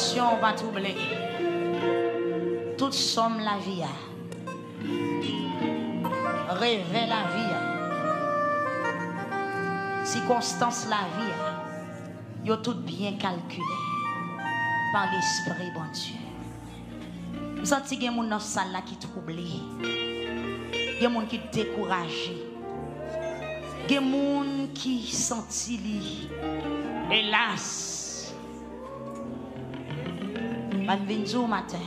Attention, pas troubler. Toute somme la vie. Rêver la vie. Circonstance la vie. Yo tout bien calculé par l'esprit bon Dieu. Vous sentez qu'il y a des gens dans la salle qui troublé. Il y a des gens qui découragé. Il y a des gens qui sentent hélas. Manvinzo matin.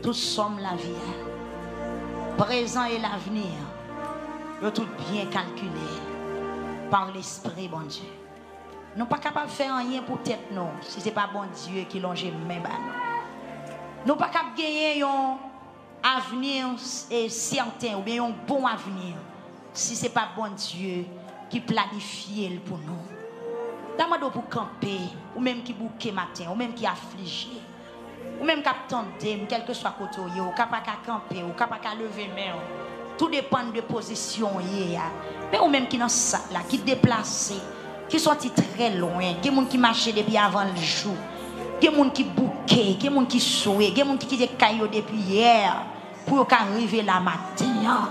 Tout somme la vie. Présent et l'avenir. Ils tout bien calculé par l'esprit bon Dieu. Nous ne sommes pas capables de faire rien pour tête non, si ce n'est pas bon Dieu qui longe même nous. Nous ne sommes pas capables de gagner un avenir certain ou bien un bon avenir si ce n'est pas bon Dieu qui planifie pour nous. D'abord pour camper, ou même qui bouquet matin, ou même qui affligé, ou même qui attendent, quel que soit côté, ou capable de camper, ou capable de lever main. Tout dépend de position. Mais ou même qui dans ça là, qui déplacé, qui sont très loin, qui gens qui marchent depuis avant le jour, qui gens qui bouquet, qui gens qui souhait, qui gens qui quittent caillou depuis hier pour arriver là matin.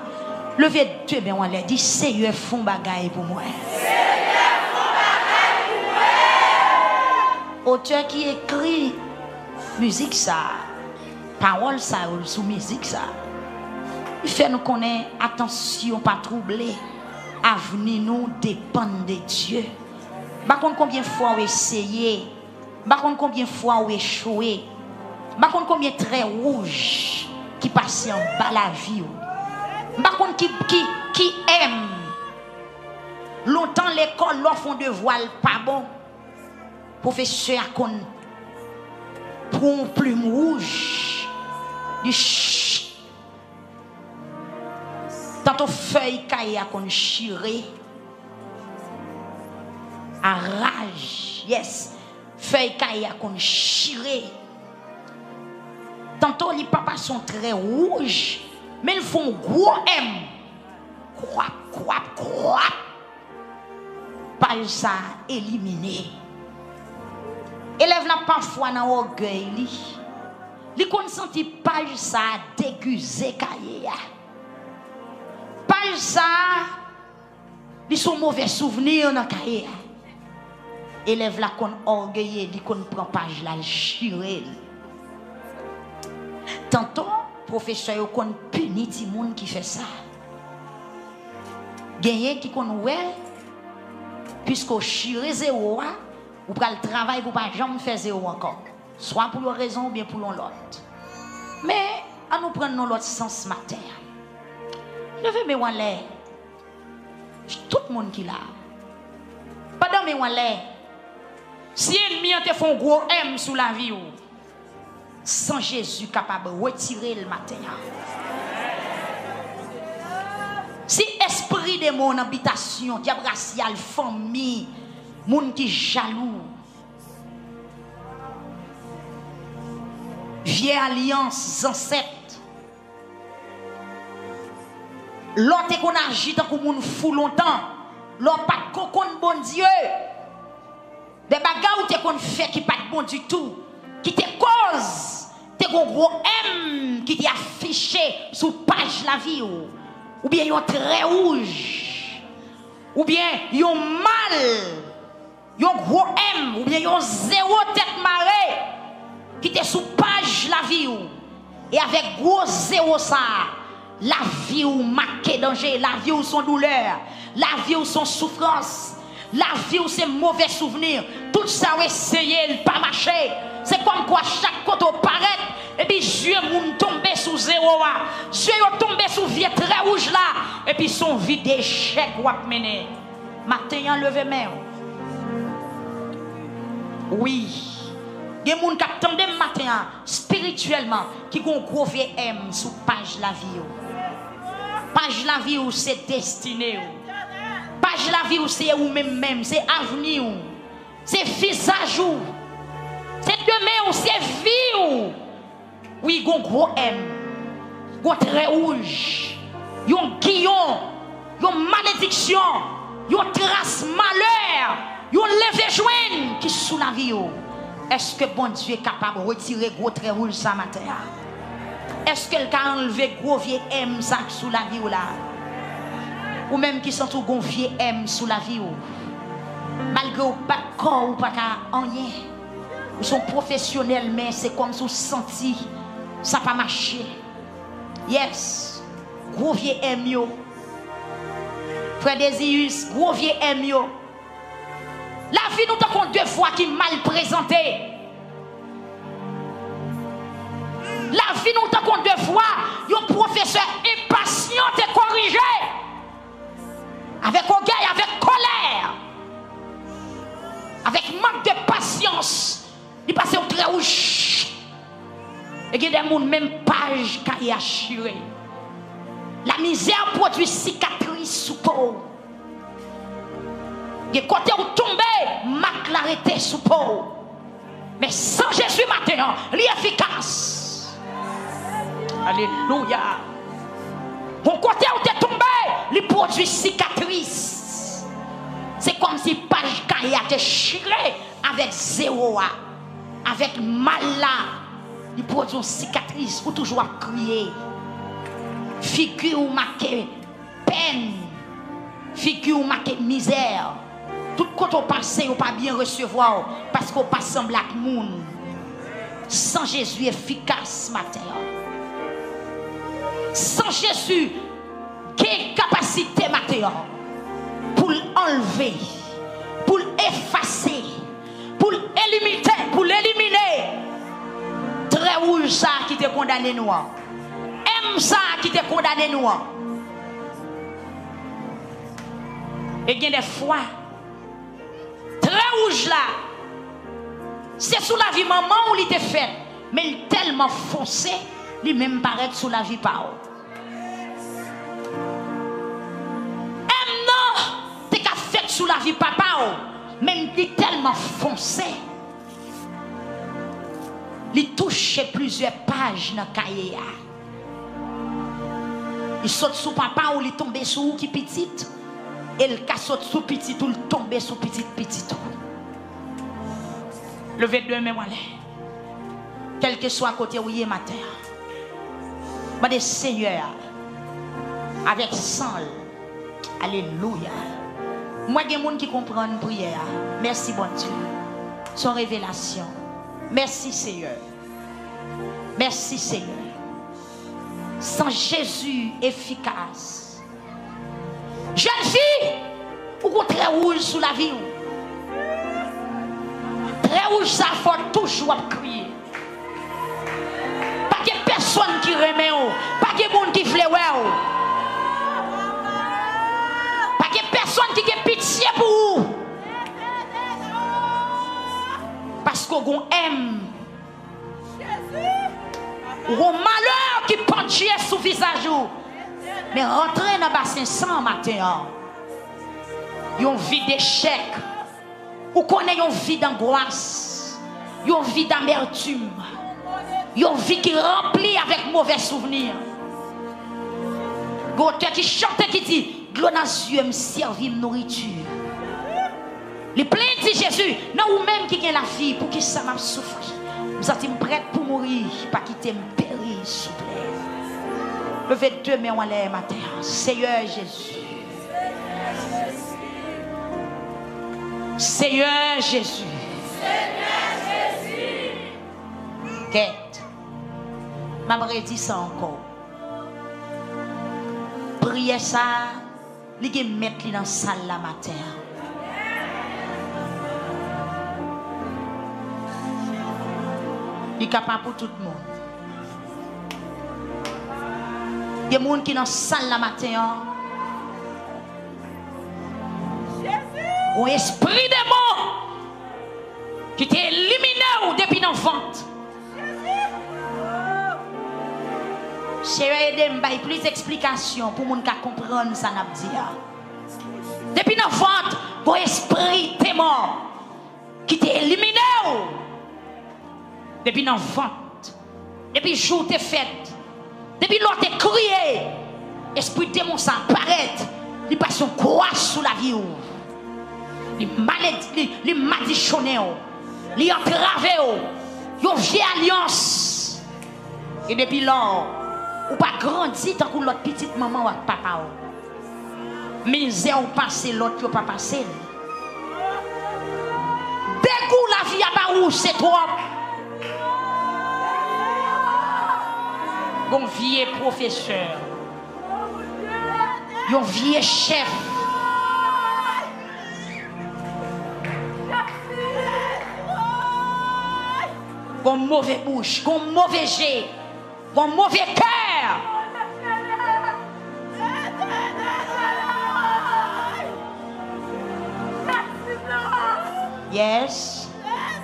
Levez Dieu bien on l'a dit Seigneur font bagaille pour moi. Auteur qui écrit musique ça, parole ça sous musique ça. Il fait nous connaître attention pas troubler. Avenir nous dépend de Dieu. Par contre combien de fois on essayé, par contre combien de fois on échoué, par contre combien de traits rouges qui passent en bas la vie. Par contre qui aime longtemps l'école l'offre de voile pas bon. Professeur a con pour un plume rouge du tantôt feuille caille a con chiré à rage yes feuille caille a con chiré tantôt les papas sont très rouges mais ils font gros M quoi pas ça éliminé. Élève là parfois dans orgueil li kon senti page ça déguisé cahier page ça li son mauvais souvenir dans cahier élève là kon orgueilleux li kon prend page là chiré tantôt professeur yo kon puni ti moun qui fait ça gagné qui kon ouais puisqu'au chiré zéro ou pour le travail pour pas jamais faire zéro encore soit pour une raison ou bien pour l'autre mais à nous prendre l'autre sens matin levez mes wallet tout le monde qui là pendant mes wallet si ennemi te font gros M sous la vie ou sans Jésus capable de retirer le matin si esprit de mon habitation diable racial famille moun qui jaloux vieille alliance ancêtre l'autre qu'on agit tant que moun fou longtemps l'autre pas qu'on bon Dieu des bagages te qu'on fait qui pas bon du tout qui te cause te gros M qui t'est affiché sous page la vie ou bien yon très rouge ou bien yon mal yon gros M ou bien yon zéro tête marée qui te sous page la vie ou et avec gros zéro ça la vie ou marqué danger la vie ou son douleur la vie ou son souffrance la vie ou ses mauvais souvenirs tout ça ou essayer pas marcher c'est comme quoi chaque côté paraît et puis Dieu moun tombé sous zéro Dieu tombé sous vieux très rouge là et puis son vie d'échec ou a mené matin levé main. Oui, il y a des gens qui attendent matin spirituellement qui ont gros VM sous page la vie. Page la vie où c'est destiné. Page la vie où c'est ou même, c'est avenir. C'est visage ou. C'est demain ou c'est vie ou. Oui, il y a un gros M. Il y a un trait rouge. Il y a un guillon. Il y a une malédiction. Il y a une trace malheur. Yon leve joine qui sous la vie Est-ce que bon Dieu est capable de retirer gros trait rouge ça matin? Est-ce que le cas enlevé gros vieux M ça sous la vie ou là? Ou même qui sont tout gros vieux M sous la vie ou? Malgré ou pas de corps ou pas de rien. Ou sont professionnels mais c'est comme si vous senti ça pas marché. Yes. Gros vieux M yo. Frère Désius, gros vieux M yo. La vie nous t'en deux fois qui mal présentée. La vie nous t'en deux fois, un professeur impatient et corrigé. Avec orgueil, avec colère. Avec manque de patience. Il passe au trait rouge. Et il y a des gens, même page qui a chiré. La misère produit cicatrices sous peau. Il y a côté où tomber, ma clarté sous peau. Mais sans Jésus maintenant, il est efficace. Alléluia. Mon côté où tu es tombé, il produit cicatrices. C'est comme si page qui a été chiré avec zéro. Avec mal là. Il produit une cicatrice pour toujours crier. Figure ou marqué peine. Figure ou marqué misère. Tout côté au passé, on pas bien recevoir parce qu'on pas semble avec monde. Sans Jésus efficace matin. Sans Jésus, quelle capacité matin pour l'enlever, pour l'effacer, pour l'éliminer, très rouge ça qui te condamné noir. Aime ça qui te condamné noir. Et il y a des fois très rouge là, c'est sous la vie maman où il était fait, mais il est tellement foncé, il même paraît sous la vie par non, t'es qu'à fait sous la vie papa, même il est tellement foncé, il touche plusieurs pages dans le cahier. Il saute sous papa ou il tombe sous qui petite. Et le cas saute sous petit ou le tombe sous petit. Levez deux mains, quel que soit à côté où il est matin. Mais Seigneur, avec sang, alléluia. Moi, il y a des gens qui comprennent la prière. Merci, bon Dieu. Son révélation. Merci, Seigneur. Merci, Seigneur. Sans Jésus efficace. Jeune fille, ou très rouge sous la vie. Très rouge, ça faut toujours crier. Pas que personne qui remet, pas que monde qui fleure. Pas que personne qui a pitié pour vous. Parce qu'on aime. Ou un malheur qui penchait sous le visage. Mais rentrer dans le bassin sans matin. Une vie d'échec. Ou connaît une vie d'angoisse. Une vie d'amertume. Une vie qui remplit avec mauvais souvenirs. L'auteur qui chante qui dit gloire à Dieu me servir de nourriture. Les plaintes de Jésus, non ou même qui gagne la vie pour qui ça m'a souffert. Vous êtes prête pour mourir, pas quitter me périr, s'il vous plaît. Levez deux mains en l'air matin. Seigneur Jésus. Seigneur Jésus. Seigneur Jésus. Quête. M'a redit ça encore. Priez ça. Li mettre dans la salle la matin. Il est capable pour tout le monde. Il y a des gens qui sont dans la salle la matin. Un esprit de mort qui t'a éliminé depuis l'enfance. Seigneur, aidez-moi plus d'explications pour les gens qui comprennent ça. Depuis l'enfance, un esprit de mort qui t'a éliminé. Depuis l'enfance, depuis le jour où tu es fait, depuis l'autre tu es crié, esprit démon ça apparaît, il passe une croix sous la vie, il maléditionné, li entravé, yon vieille alliance. Et depuis lors, ou pas grandi tant que l'autre petite maman ou papa. Misère ou passé, l'autre ou pas passé. Dès que la vie a pas où c'est trop. Bon vieux professeur, yon vieux chef. Bon mauvais bouche, bon mauvais jet, bon mauvais cœur. Yes,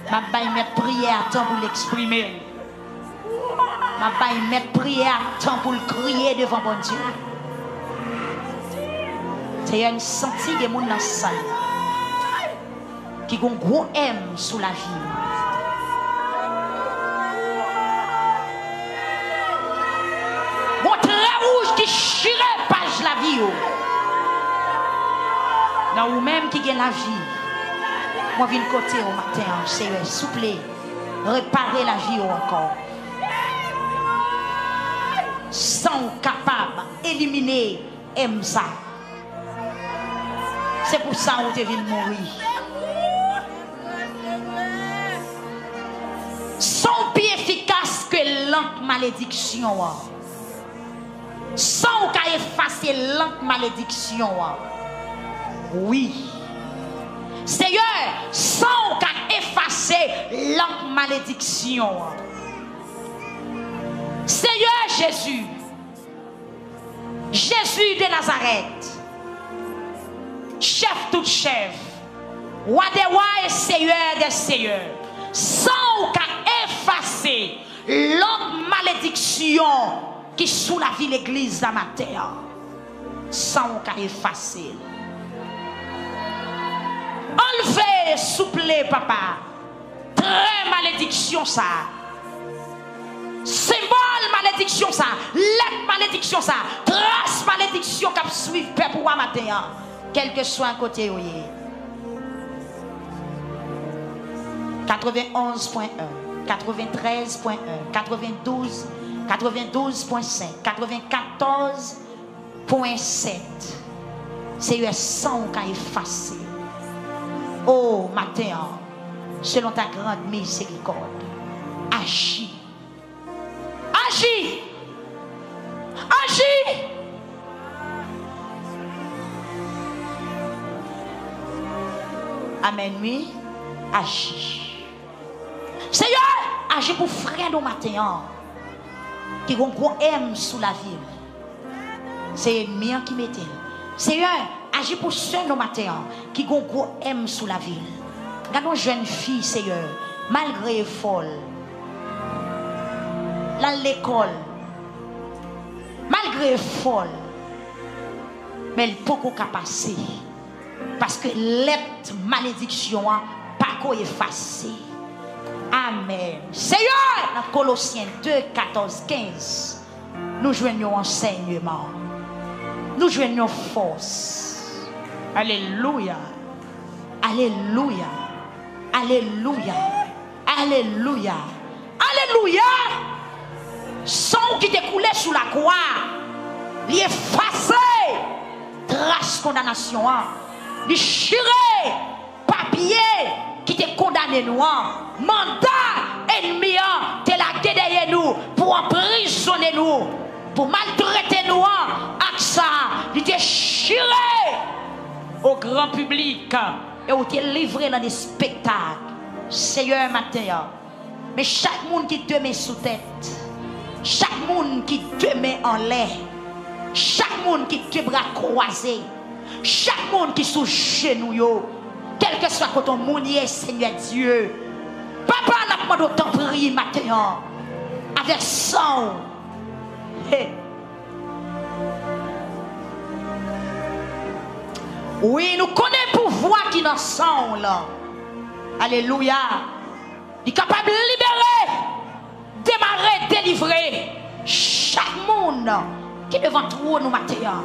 ma baille mettre prière à temps pour l'exprimer. Ma baille mettre prière à temps pour le crier devant bon Dieu. C'est une senti de monde dans la salle qui ont un gros aime sous la vie. Mon trait rouge qui chirait page la vie. Dans vous-même qui gagne la vie. Moi, je viens de côté au matin, Seigneur, souple, réparer la vie encore. Sans capable d'éliminer ça. C'est pour ça que tu viens de mourir. Sans plus efficace que lente malédiction. Sans qu'à effacer lente malédiction. Oui. Seigneur, sans qu'à effacer lente malédiction. Seigneur Jésus, Jésus de Nazareth, chef tout chef, roi des rois et seigneur des seigneurs, sans qu'à effacer l'autre malédiction qui sous la vie l'église de ma terre, sans qu'à effacer. Enlevez, souple, papa, très malédiction ça. Symbole malédiction ça, lettre malédiction ça, trace malédiction qui suit peuple pour matin, quel que soit un côté où il est. 91.1, 93.1, 92, 92.5, 94.7. C'est un sang qui a effacé. Oh matin, selon ta grande miséricorde, agis. Agis. Agis. Amen, oui. Agis. Seigneur, agis pour frère de matin qui ont gros aime sous la ville. C'est ennemi qui mettait. Seigneur, agis pour ceux de matin qui ont gros aime sous la ville. Regardons jeune fille, Seigneur, malgré folle. Dans l'école, malgré folle, mais elle peut pas passer parce que l'être malédiction pas qu'à effacer. Amen. Seigneur, dans Colossiens 2, 14, 15, nous joignons enseignement, nous joignons force. Alléluia, alléluia, alléluia, alléluia, alléluia. Sang qui découlait sous la croix, il effacé, trace condamnation, il chiré, papier qui te condamné nous, mandat ennemi, te la derrière nous pour emprisonner nous, pour maltraiter nous, avec ça, il te chiré au grand public et il te livré dans des spectacles. Seigneur matin, mais chaque monde qui te met sous tête. Chaque monde qui te met en l'air, chaque monde qui te bras croisés, chaque monde qui sous genoux, quel que soit quand on mounier, Seigneur Dieu, papa n'a pas d'autant prier maintenant, avec sang. Hey. Oui, nous connaissons le pouvoir qui nous sang là. Alléluia. Il est capable de libérer. Démarrer, délivrer chaque monde qui est devant toi nous matin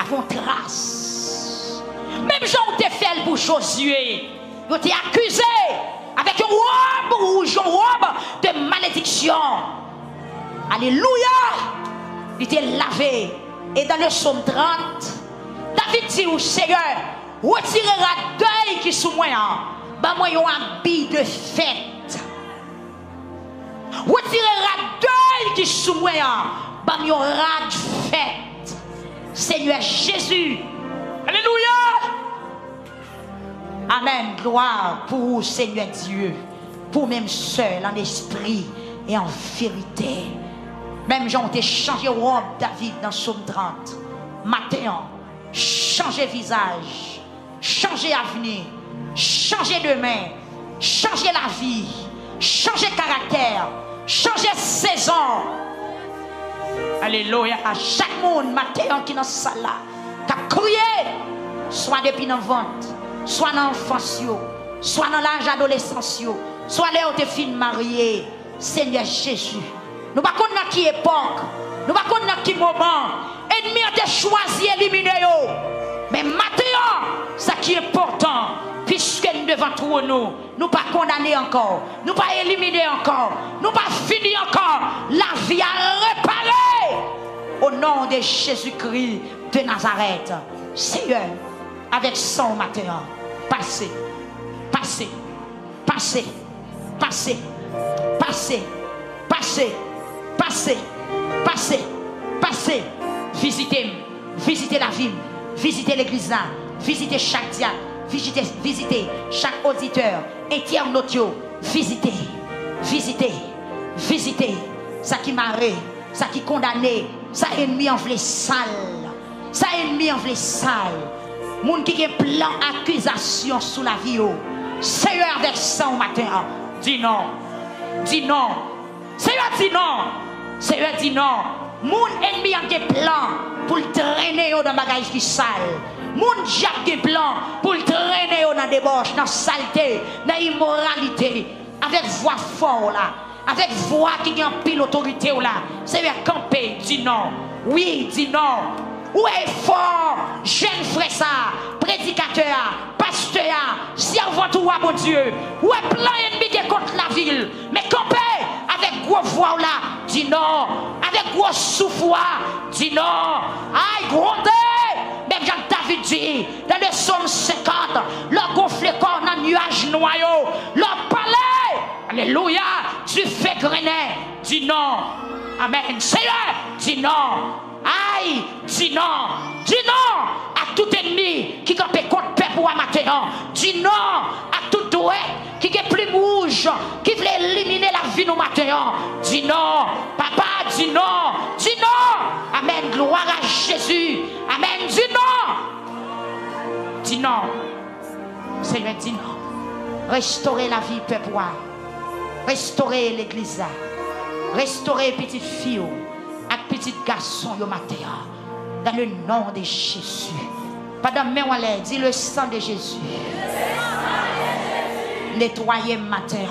avant trace. Même Jean te fait pour Josué, il t'a accusé avec une robe rouge, une robe de malédiction. Alléluia. Il était lavé. Et dans le psaume 30, David dit au Seigneur, retirera deuil qui sous moi, bah moi un habit de fête. Retirera deuil qui sous moi, bah moi un de fête. Seigneur Jésus. Alléluia. Amen. Gloire pour vous, Seigneur Dieu. Pour même seul en esprit et en vérité. Même Jean ont changé robe David dans Psaume 30. Matin, changer visage, changer avenir, changer demain, changer la vie, changer caractère, changer saison. Alléluia. À chaque monde matin qui est dans cette salle là, qui a crié, soit depuis dans le ventre, soit dans l'enfance, soit dans l'âge adolescence, soit là où tu es fille mariée. Seigneur Jésus, nous ne savons pas dans quelle époque, nous ne savons pas dans quel moment, ennemi a choisi d'éliminer. Mais maintenant, ce qui est important, puisque nous devons trouver nous ne pas condamner encore, nous ne pas éliminer encore, nous ne pas finir encore, la vie à réparer. Au nom de Jésus-Christ de Nazareth, Seigneur, avec son matin, passez, passez, passez, passez, passez, passez, passez, passez, passez, visitez, visitez la ville, visitez l'église là, visitez chaque diable, visitez chaque auditeur, internaute, visitez, visitez, visitez, ça qui marre, ça qui condamné, ça ennemi en vle sale, ça ennemi en vle sale, moun qui a plan accusation sous la vie, Seigneur avec ça au matin, dis non, dis non, Seigneur dit non, Seigneur dit non, moun ennemi a des plans pour le traîner dans bagage qui sale. Moun diable des plans pour le traîner dans débauche, dans saleté, dans immoralité, avec voix forte là, avec voix qui a pile autorité là. Seigneur camper, dis non. Oui, dis non. Où est fort, jeune frère ça, prédicateur, pasteur, servant toi mon Dieu. Où est plein ennemi qui est contre la ville, mais camper avec gros voix là, dis non. Avec gros souffle, dis non. Aïe, grondez. Même Jean David dit, dans le psaume 50, leur gonfle corps dans nuage noyau, leur palais, alléluia, tu fais grenet, dis non. Amen. Seigneur, dis non. Aïe, dis non. Dis non à tout ennemi qui campe contre peuple ou matin. Dis non à tout doué qui est plus rouge, qui veut éliminer la vie nous matin. Dis non. Papa, dis non. Dis non. Amen. Gloire à Jésus. Amen. Dis non. Dis non. Seigneur, dis non. Restaurer la vie, peuple. Restaurer l'église. Restaurer petite fille et petit garçon yo matin. Dans le nom de Jésus. Pendant que on l'air, dis le sang de Jésus. Nettoyer matin.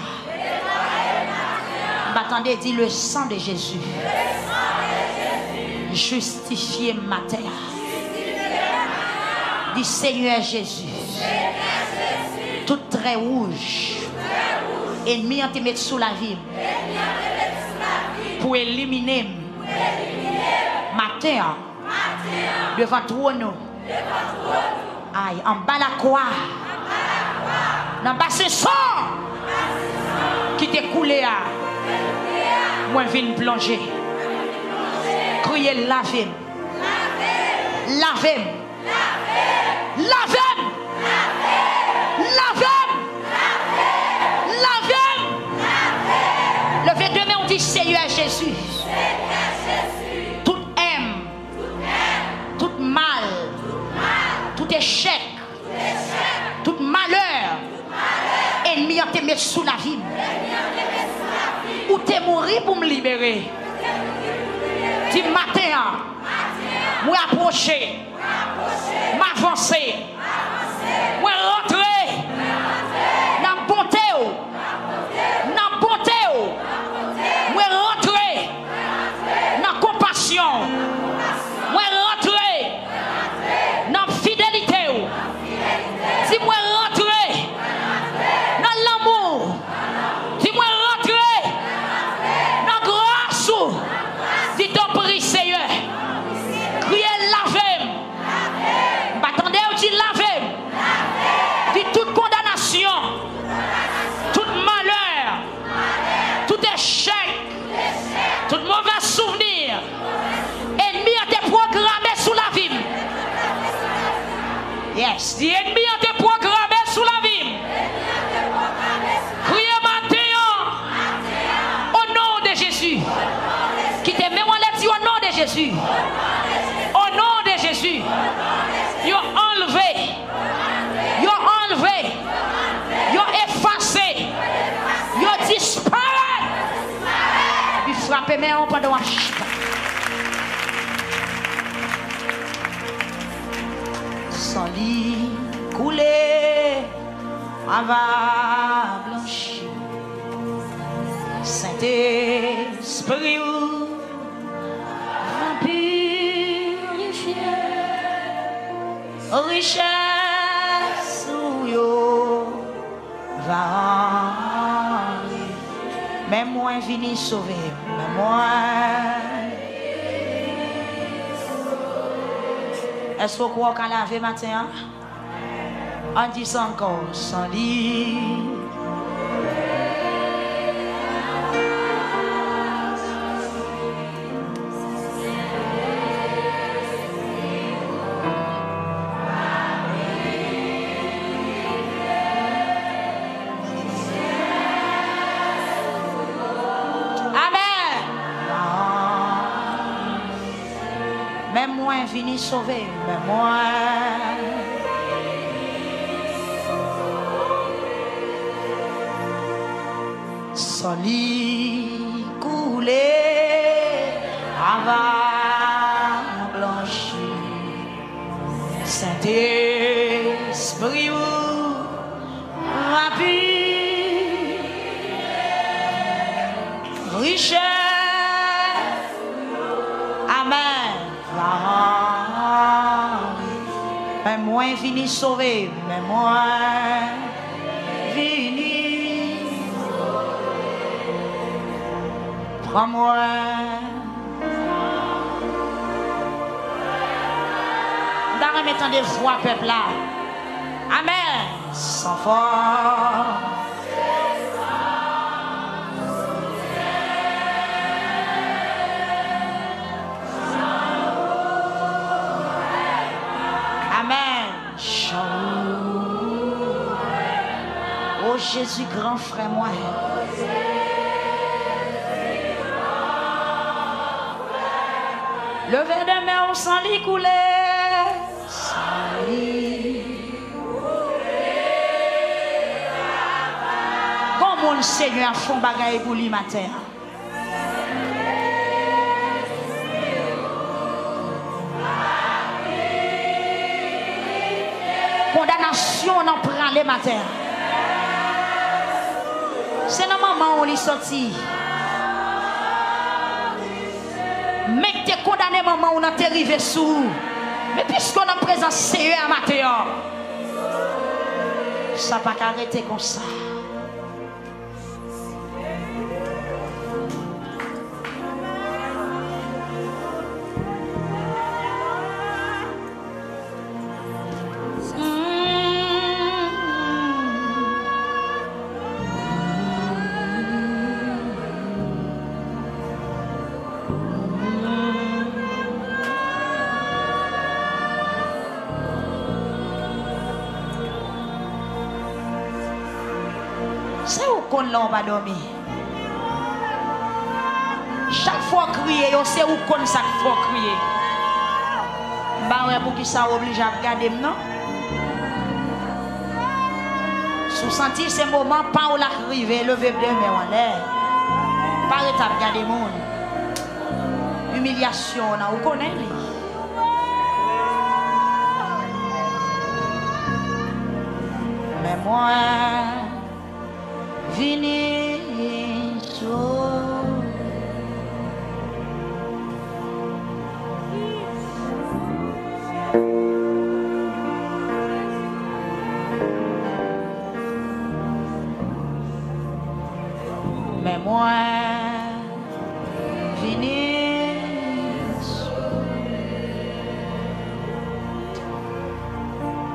M'attendez, dis le sang de Jésus. Justifier matin. Dis Seigneur Jésus. Tout très rouge. Ennemi en te mettre sous la vie. Pour éliminer. Matin. Devant toi nous. Aïe, en bas la croix. Dans bas ce sang qui t'est coulé à moi viens plonger. Crier lavez. Lavez. Lavez. Lavez. Lavez. Levez deux mains, on dit Seigneur Jésus. Tout aime. Tout mal. Tout échec. Tout malheur. Ennemi a te mis sous la vie. Ou t'es mourir pour me libérer. Dis matin. Moi approcher. M'avancer. Moi rentrer. Dans bonté. Dans bonté. Moi rentrer. Dans compassion. Moi rentrer. Dans fidélité. Si moi rentrer. Dans l'amour. Si ennemi a été programmé sous la vie, criez maintenant au nom de Jésus. Qui te met en dit au nom de Jésus. Au nom de Jésus. Yo enlevé. Yo enlevé. Yo effacé. Yo disparu. Puis frappez mes en pendant un chita. Sans lit coulé, va blanchi. Saint-Esprit va purifier. Richesse ou yo va même moi vini sauver, même moi. Est-ce qu'on croit qu'à laver matin? On dit ça encore, sans lit. Même moi vini sauver, même moi. Soli coulé, avant blanchi. Saint-Esprit rapide, richesse. Amen. Mais moi vini sauver, mais moi vini. Prends-moi. Dans mettant des voix peuple là. Amen. Sans fort. Oh Jésus, grand frère, moi. Le verre de mer, on s'en lit couler. S'en lit couler. Comment le Seigneur font bagaille pour lui matin? Condamnation, on en prend les matins. C'est dans maman où il est sorti. Mais tu es condamné maman où on est arrivé sous. Mais puisqu'on a présence sérieux à matin, ça n'a pas arrêter comme ça. Là on va dormir. Chaque fois crier, on sait où qu'on ça faut crier. Bah ouais, pour qui ça oblige à regarder non? Sous sentir ces moments, pas où la crier, lever de main en l'air. Pas à regarder le monde. Humiliation, on connaît. Mais moi vini mais moi vini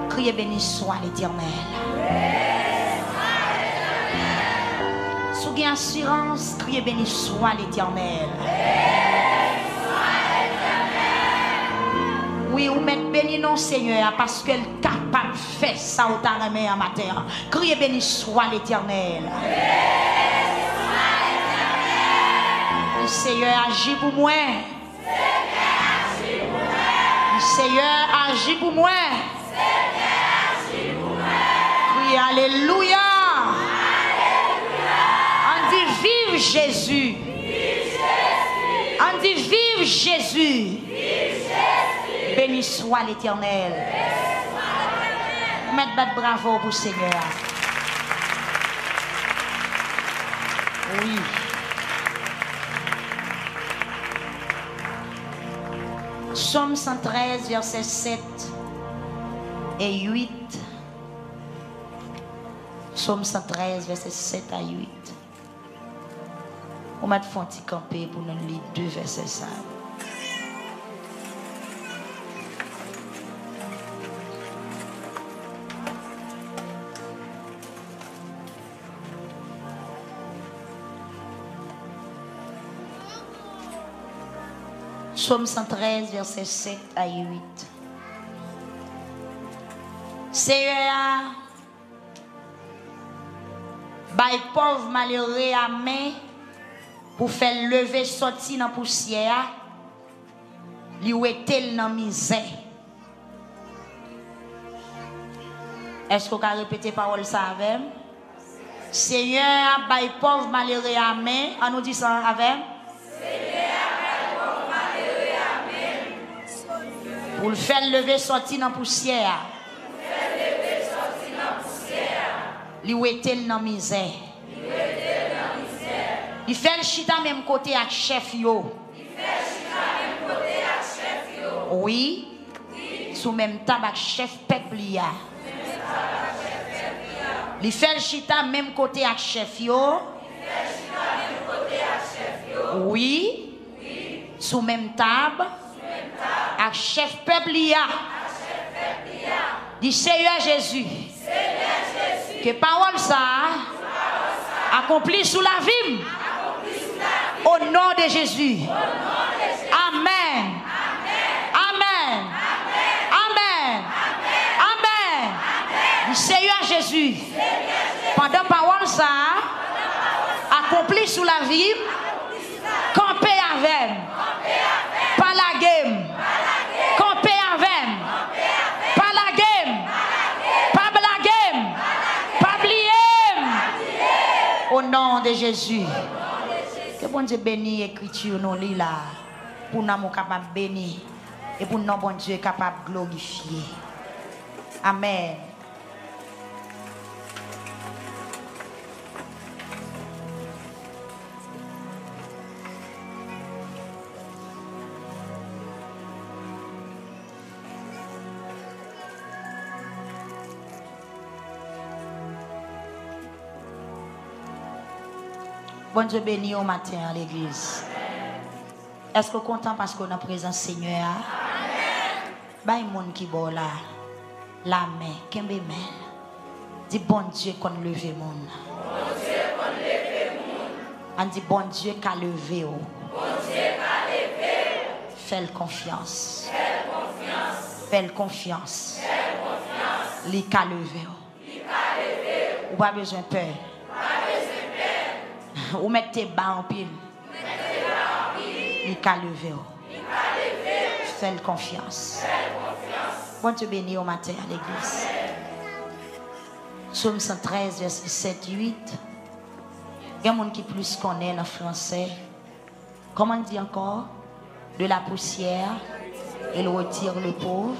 criez béni soit l'Éternel. Sous assurance, criez béni soit l'Éternel. Oui, ou mettre béni non Seigneur parce qu'elle capte capable de faire ça au taramé en matin. Criez béni soit l'Éternel. Le Seigneur agit pour moi. Le Seigneur agit pour moi. Criez Alléluia. On dit vive Jésus. On dit vive Jésus. Béni soit l'Éternel. Mettez battre bravo pour le Seigneur. Oui. Psaume 113, versets 7 et 8. Psaume 113, versets 7 à 8. On m'a fait un petit campé pour nous lire 2 versets ça. Psaume 113, versets 7 à 8. Seigneur, bail pauvre malheureux à main pour faire lever sortir dans la poussière, lui ouetel dans la misère. Est-ce qu'on peut répéter parole ça avec? Seigneur, bail pauvre malheureux à main, on nous dit ça avec? Pour le faire lever sortir dans la poussière. Li ouetel dans la misère. Il fait le chita même côté avec chef yo. Oui. Sous même table avec chef peuple ya. Il fait le chita même côté avec chef yo. Oui. Sous même table. Avec chef peuple ya. Dit Seigneur Jésus. Que parole ça accomplie sous la vie. Au nom de Jésus. Amen. Amen. Amen. Amen. Dit Seigneur Jésus. Pendant parole ça accomplie sous la vie. Campez avec. Pas la game. Campez avec. Pas la game. Pas la game. Pas oublier. Au nom de Jésus. Que bon Dieu bénisse l'écriture nous lit là. Pour nous capables de bénir. Et pour nous, bon Dieu, capable de glorifier. Amen. Bon Dieu béni au matin à l'église. Est-ce que vous êtes content parce qu'on a présent Seigneur? Bah, il y a des gens qui sont là. La main, qui me main. Dis bon Dieu qu'on leve le monde. On dit bon Dieu qu'a levé. Fais confiance. Fais confiance. Li qu'a levé. Ou pas besoin de peur. Ou mettez tes bas en pile. Il qu'a levé. Fais confiance. Bon Dieu béni au matin à l'église. Psaume 113, verset 7, 8. Il y a des gens qui plus connaissent le français. Comment on dit encore? De la poussière, il retire le pauvre.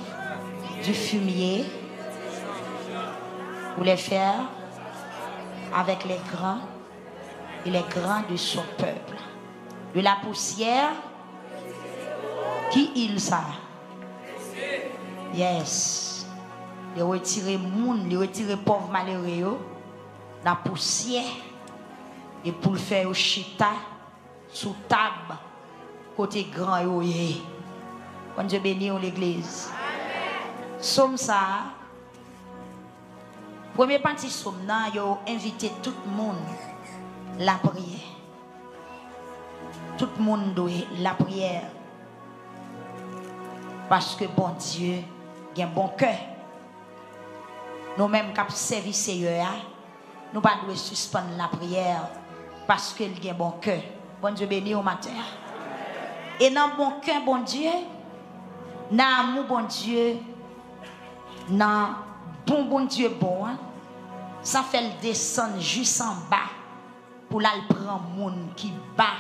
Du fumier, pour les faire avec les grands. Et les grands de son peuple. De la poussière, qui il ça? Yes. Il retire moun, il retire pauvre malheureux dans la poussière et pour le faire au chita sous table côté grand yoye. Bon Dieu béni l'église. Somme ça. Premier partie somme là, yo invité tout le monde la prière. Tout le monde doit la prière. Parce que bon Dieu a un bon cœur. nous-mêmes qui servi Seigneur, nous pas devons suspendre la prière parce qu'il y a un bon cœur. Bon Dieu béni au matin. Et dans le bon cœur, bon Dieu, dans l'amour, bon Dieu, dans bon Dieu bon, ça fait le descendre juste en bas pour la prendre monde qui bas,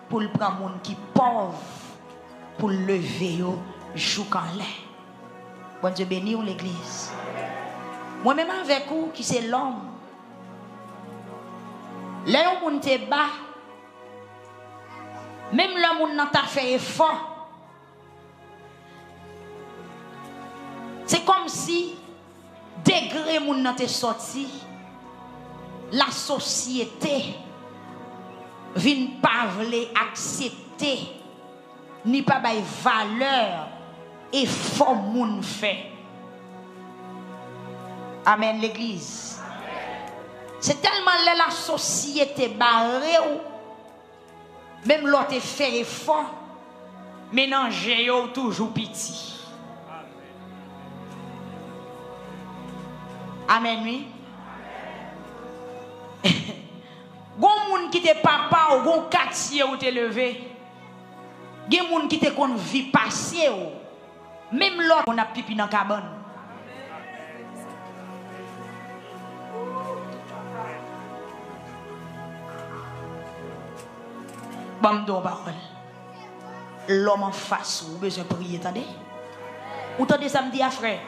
pour le prendre monde qui pauvre, pour lever au jour quand l'air. Bon Dieu béni ou l'église. Moi-même avec vous qui c'est l'homme. Là où on te bas, même l'homme n'a pas fait effort. C'est comme si degré moun nan te sorti, la société vin pas vle accepter ni pas bay valeur et fort moun fait. Amen l'église. C'est tellement la société barrée ou même l'autre fait effort ménager yo toujours petit. Amen, oui. Gon moun qui te papa ou gon quartier ou te levé. Gen moun qui te kon vie passé ou. Même l'autre on a pipi dans cabane. Bam do parole. L'homme en face ou besoin prier, attendez. Ou attendez ça me dit à frère.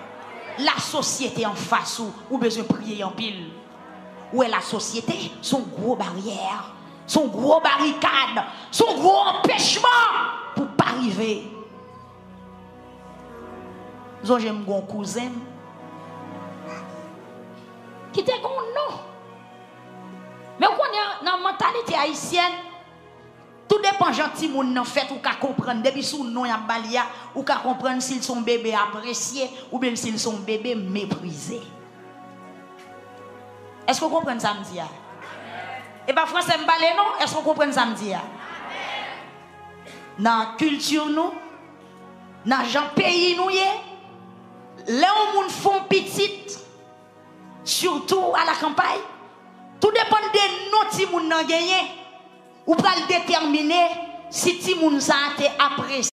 La société en face ou besoin prier en pile. Où est la société? Son gros barrière, son gros barricade, son gros empêchement pour pas arriver. J'ai mon cousin qui était comme non. Mais on est dans la mentalité haïtienne. Tout dépend gentil moun nan fait ou ka comprendre depuis sou non y a balia ou ka comprendre s'ils sont bébé apprécié ou bien s'ils sont bébé méprisé. Est-ce que vous comprenez ça me dit? Et pas français me parler non, est-ce que vous comprenez ça me dit? Dans culture nous, dans gens pays nous là où moun font petite surtout à la campagne, tout dépend de nos ti moun nan gagné. Ou pral déterminer si ti moun sa te apprécié.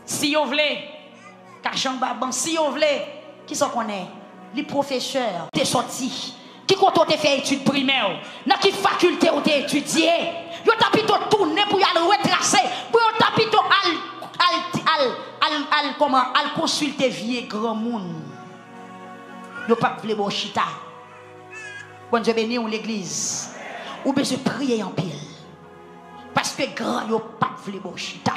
Si vous voulez, kachan baban, si vous voulez, qui sont connaît? Les professeurs, t'es sorti. Qui compte te fait études primaires? Dans quelle faculté ou t'es étudié? Yo t'a plutôt tourner pour y aller retracer. Pour yo t'a plutôt al consulter vieux grand monde. Yo pas vle bon chita. Bon Dieu béni ou l'église. Ou besoin prier en pile. Parce que grand yo pas vle bon chita.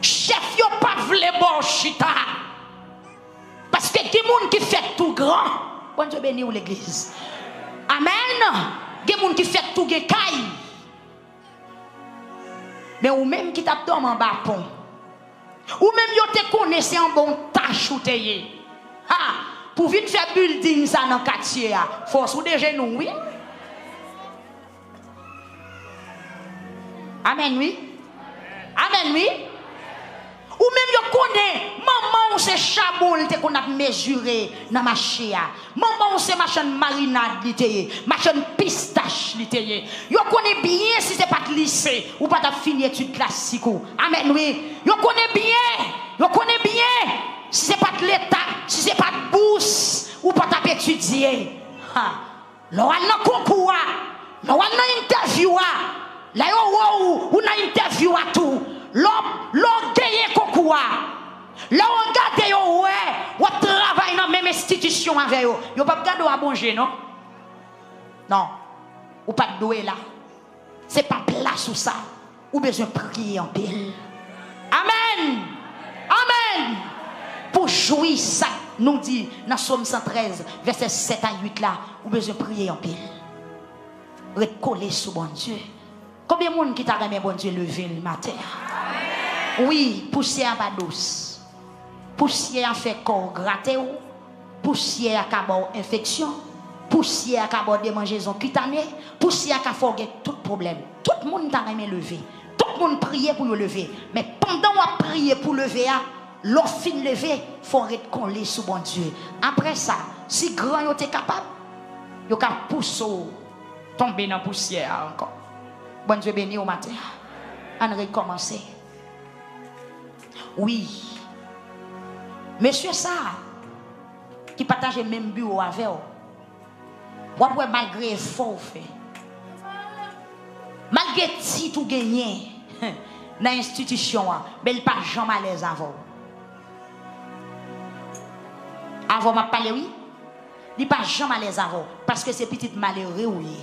Chef yo pas vle bon chita. Parce que des gens qui fait tout grand. Bon Dieu béni ou l'église. Amen. Des gens qui fait tout caille. Mais ou même qui t'a dormi en bas pont. Ou même yo te connaissez en bon tâche ou te yé. Ha, pour venir faire building ça dans quartier a, force ou déjà nous oui. Amen oui. Amen oui. Ou même yo connaît maman ou c'est chabol te qu'on a mesuré dans marché a. Maman ou c'est machin marinade li te, machin pistache li te. Yo connaît bien si c'est pas de lycée ou pas de fini études classiques. Amen oui. Yo connaît bien. Yo connaît bien si c'est pas de l'état, si c'est pas de bourse ou pas d'ap étudier. Ha. Lo al nan concours, lo al nan interview a. La yo ou nan interview a tout. L'on gagne concours. Là on regarde yo ouais, ou travaille dans même institution avec yo. Yo pas garder à manger non? Non. Ou pas doué là. C'est pas place ou ça. Ou besoin prier en pile. Amen. Amen. Pour jouir ça nous dit dans Somme 113 verset 7 à 8 là, ou besoin prier en pile. Recoller sur bon Dieu. Combien de monde qui t'a remis bon Dieu lever le matin? Oui, poussière pas douce. Poussière fait corps gratter ou. Poussière qui a infection. Poussière qui a démangeaison cutanée. Poussière qui a forget tout problème. Tout le monde t'a remis lever. Tout le monde prier pour le lever. Mais pendant qu'on a prié pour lever, l'eau fin levé, faut être collé sous bon Dieu. Après ça, si grand yo t'es capable, yo ka pousse tomber dans poussière encore. Bon Dieu béni au matin. On recommence. Oui. Monsieur ça qui partage le même bureau avec vous. Ou malgré effort fait. Malgré si tout gagné dans l'institution, mais il pas jamais à l'aise avant. Avant m'a parlé oui. Il pas jamais à l'aise avant parce que c'est petit malheureux oui.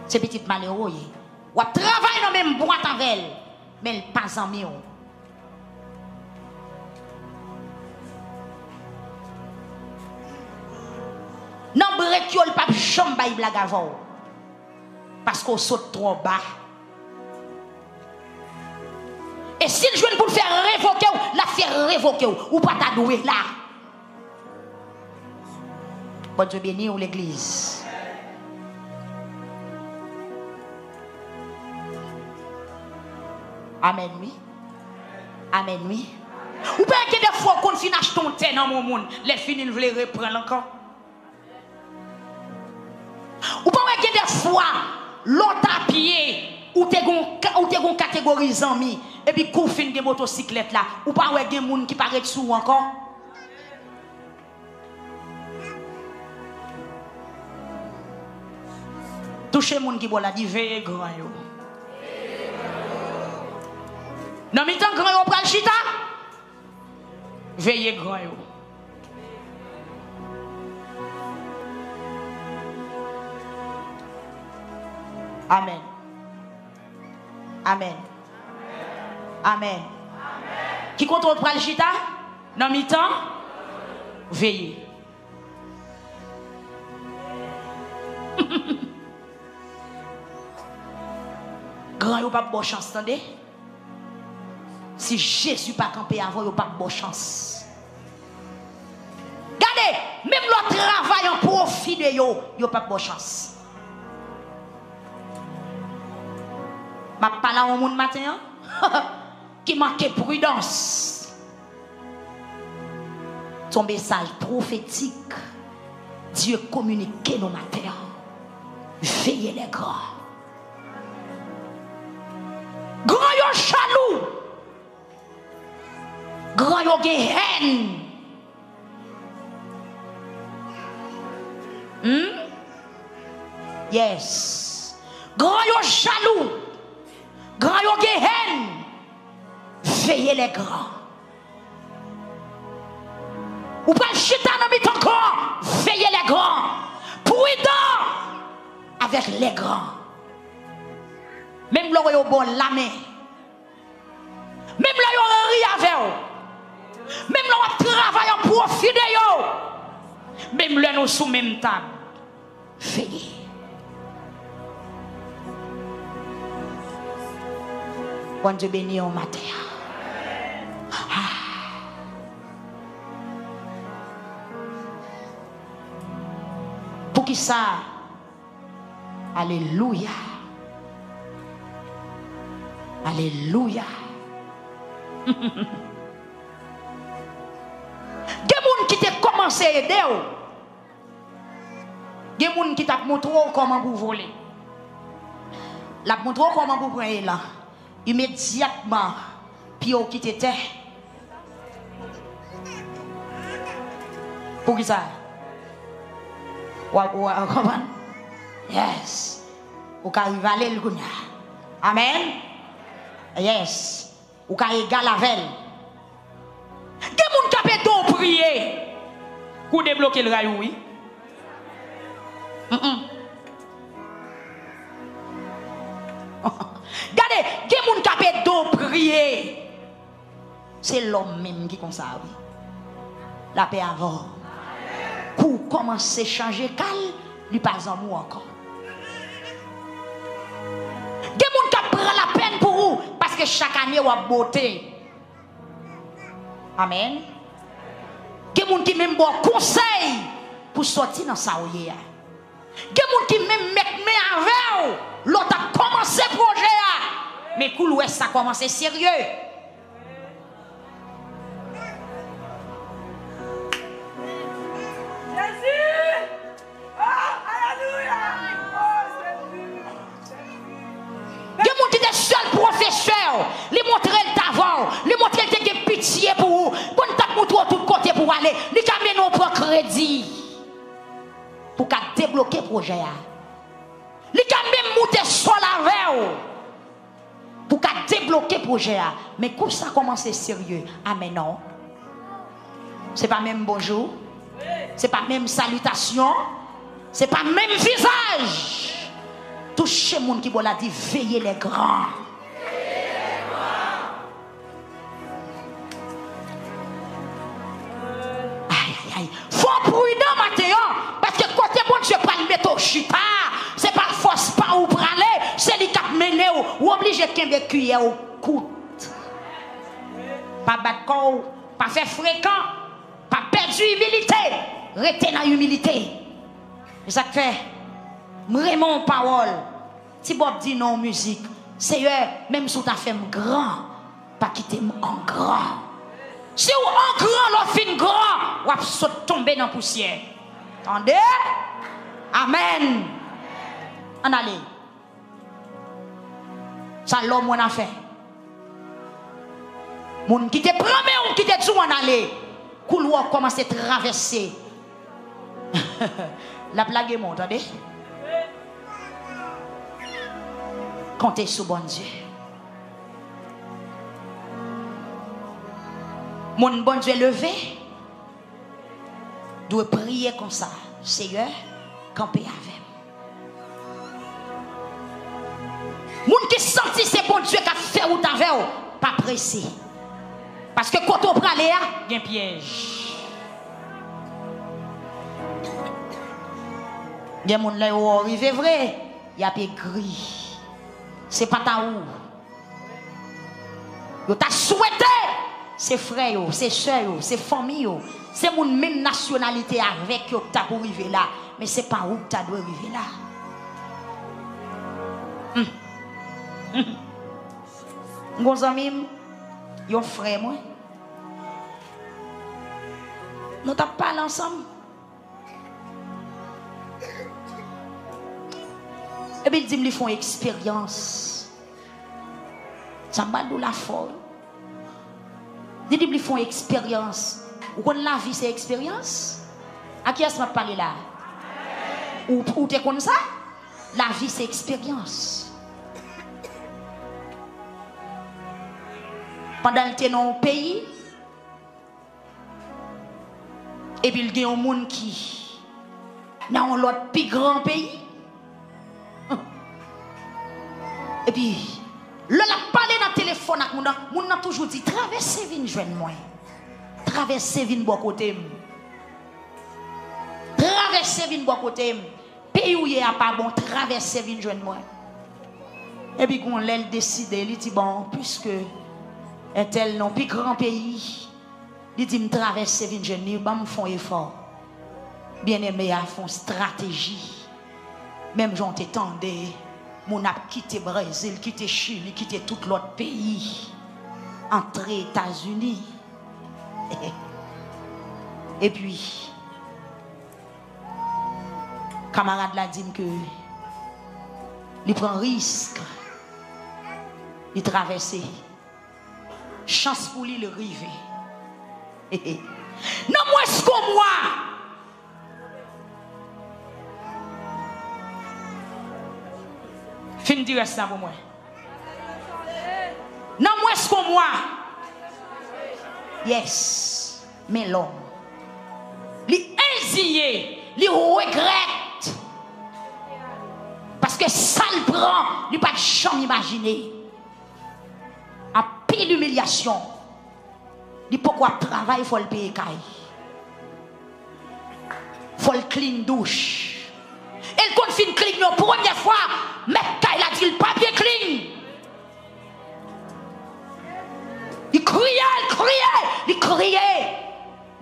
C'est petit malheureux oui. Ou travaille dans même boîte avec elle, mais il pas en mieux. Non, brek yo, il pas jamais bail blague avant. Parce qu'on saute trop bas. Et s'il joue pour le faire révoquer, la faire révoquer, ou pas t'adouer là. Bon Dieu béni ou l'église. Amen, oui. Amen, oui. Ou bien que des fois qu'on finit acheter ton thé dans mon monde, les filles ne veulent reprendre encore. Ou pas que des fois, l'autre à pied, ou t'es gon catégorie amis, et puis qu'on fin des motocyclettes là, ou pas que des gens qui paraissent sous encore. Touchez les gens qui boit la dit veillez grand yo. Non, mais tant grand yo pral chita, veillez grand yo. Amen. Amen. Amen. Qui contrôle pral chita, non, mais tant, veillez. Grand yo pas bonne chance, attendez. Si Jésus pas campé avant, yo pas bonne chance. Regardez, même le travail en profit de yo pas bonne chance. Ma parole au monde matin qui manque prudence. Ton message prophétique, Dieu communique nos matins. Veillez les grands. Grand yo chalou. Grand yo gen haine. Yes. Grand yo jaloux. Grand yo gen haine. Veillez les grands. Ou pas chita dans mit encore. Veillez les grands. Prudent avec les grands. Même là yo bon la main. Même là yo ri avec eux. Même là on travaille en profit de yo. Même là nous sous même table. Veillez. Bon Dieu béni au matin. Pour qui ça? Alléluia. Alléluia. Des gens qui t'ont commencé à aider. Des gens qui t'ont montré comment vous voler. La montré comment vous prenez là. Immédiatement, puis vous quittez terre. Pour qui ça? Vous comprenez? Yes. Vous arrivez à aller le gounia. Amen. Yes. Ou ka égal avec elle. Des gens qui ont tout prier pour débloquer le rayon, oui. Regardez, des gens qui ont tout prier. C'est l'homme même qui comme ça, oui. La paix avant. Pour commencer à changer calme, lui pas en mou encore. Des gens qui prennent la peine pour vous parce que chaque année vous avez beauté. Amen. Des gens qui même bon conseil pour sortir dans sa ouïe. Des gens qui même mettent main avec l'autre a commencé le projet. Mais Koulouès, ça a commencé sérieux. Il y a des gens qui étaient seuls professeurs, les montrer le d'avant, les montrer que tu as pitié pour vous, pour nous montrer tout côté pour aller, les camions pour crédit, pour débloquer le projet. Les camions monter sur la veille, pour débloquer le projet. Mais quand ça a commencé sérieux, ah mais non, c'est pas même bonjour, c'est pas même salutation, c'est pas même visage. Touchez les gens qui vont dire veillez les grands. Aïe aïe aïe. Faut prudent Mathéo. Parce que côté bon Dieu pas le mettre au chita. C'est pas force pas ou praler. C'est lui qui a mené ou obligé de qu'un cuillère au coûte. Pas battre corps. Pas faire fréquent. Pas perdre humilité. Rester dans l'humilité. C'est ça que fait. Vraiment parole. Si Bob dit non musique, Seigneur, même si tu as fait grand, pas quitter en grand. Si ou en grand, l'on fin grand, ou saute tomber dans la poussière. Attendez? Amen. En allez. Ça l'homme on a fait. Moun qui te promet ou qui te dit en aller. Couloir commence à traverser. La blague est monte, attendez? Comptez sur bon Dieu. Mon bon Dieu levé doit prier comme ça. Seigneur, camper avec. Moun qui sentit c'est bon Dieu qui a fait ou t'avait pas pressé. Parce que quand on prend Léa, il y a un piège. Il y a des gens qui sont arrivés vrai, il y a des gris. C'est pas ta ou. Yo t'a souhaité. C'est frères, c'est soeurs, c'est famille, c'est mon même nationalité avec yo que t'as pour arriver là. Mais c'est pas où que t'as doit arriver là. Gros amis, yon frère moi. Nous t'as parlé ensemble. Et puis il dit qu'ils font expérience. Ça m'a dit la folle. Il dit qu'ils font expérience. Ou qu'on la vie c'est expérience? À qui est-ce que je parle là? Ou tu es comme ça? La vie c'est expérience. Pendant que tu es dans un pays, et puis il y a un monde qui dans l'autre plus grand pays. Et puis, le la parlé dans le téléphone avec mon a toujours dit traversez vin joindre moi. Traversez vin bois côté. Traversez vin bois côté. Pays où il y a pas bon, traversez vin joindre moi. Et puis quand elle décide, il dit bon, puisque un tel non plus grand pays, il dit me traverser vin joindre, il va me faire effort. Bien aimé à fond stratégie. Même j'en t'étendais. Mon a quitté Brésil, quitté Chili, quitté tout l'autre pays, entré États-Unis. Et puis, camarade l'a dit que il prend risque, il traverse. Chance pour lui le river. Non, moi, ce que moi. Fin dire ça pour moi. Non, moi, est-ce que moi? Yes. Mais l'homme, il hésite, il regrette. Parce que ça le prend, il n'a pas de jamais imaginer. En pile d'humiliation, il pourquoi travail, il faut le payer. Il faut le clean douche. Et quand il clean la première fois, mais il a dit le pas bien clean. Il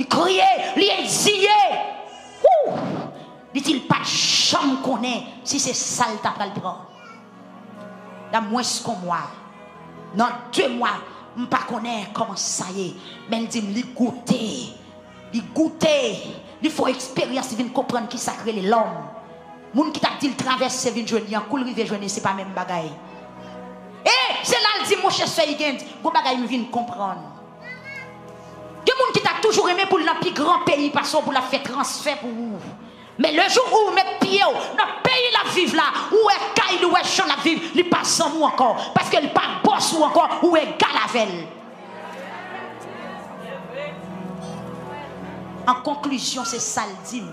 criait, il exilait. Il dit pas de chambre connaît si c'est sale t'as pas le prendre. Il y a moins que moi. Dans 2 mois, je ne connais pas comment ça y est. Mais il dit, il goûter. Il goûter. Il faut expérience, il vient comprendre qui sacré l'homme. Moun qui t'a dit, il traverse, il vient jouer, il coule, il vient jouer, c'est pas même bagaille. Et c'est là, il dit, mon cher soeur, il vient, bon bagaille, il vient comprendre. Il y a des gens qui t'a toujours aimé pour le plus grand pays, parce pour la faire transfert pour vous. Mais le jour où vous mettez pied dans le pays la vivre là, où est Kaïl, où est Champ la vivre, il n'est pas sans vous encore. Parce qu'il n'est pas boss ou encore, où est Galavel. En conclusion, c'est ça le dit.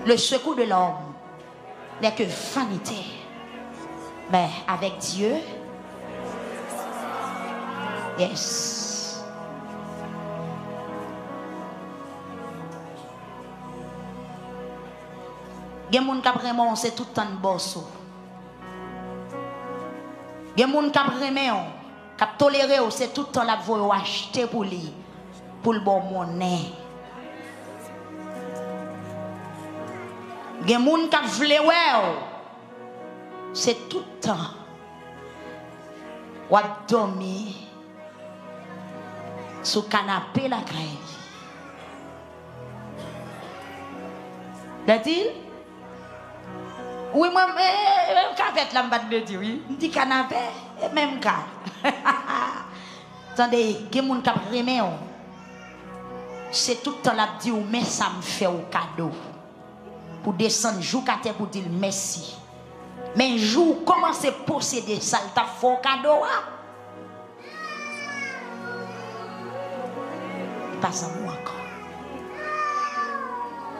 Le secours de l'homme n'est que vanité. Mais avec Dieu, yes. Il y a des gens qui vraiment c'est tout le temps de bosso. Il y a des gens qui vraiment qui toléré c'est tout le temps la voie acheter pour lui pour le bon monnaie. Il y a des gens qui veulent c'est tout le temps ou dormir sur le canapé la crème. Dit oui, moi, même cavette là, je vais dire, oui. Je dis canapé, même cas. Attendez, il y a des gens qui remet. C'est tout le temps là, dit, mais ça me fait au cadeau. Pour descendre, jour qu'à terre pour dire merci. Mais jour, comment c'est posséder ça, il t'a fait au cadeau? Pas ça, moi encore.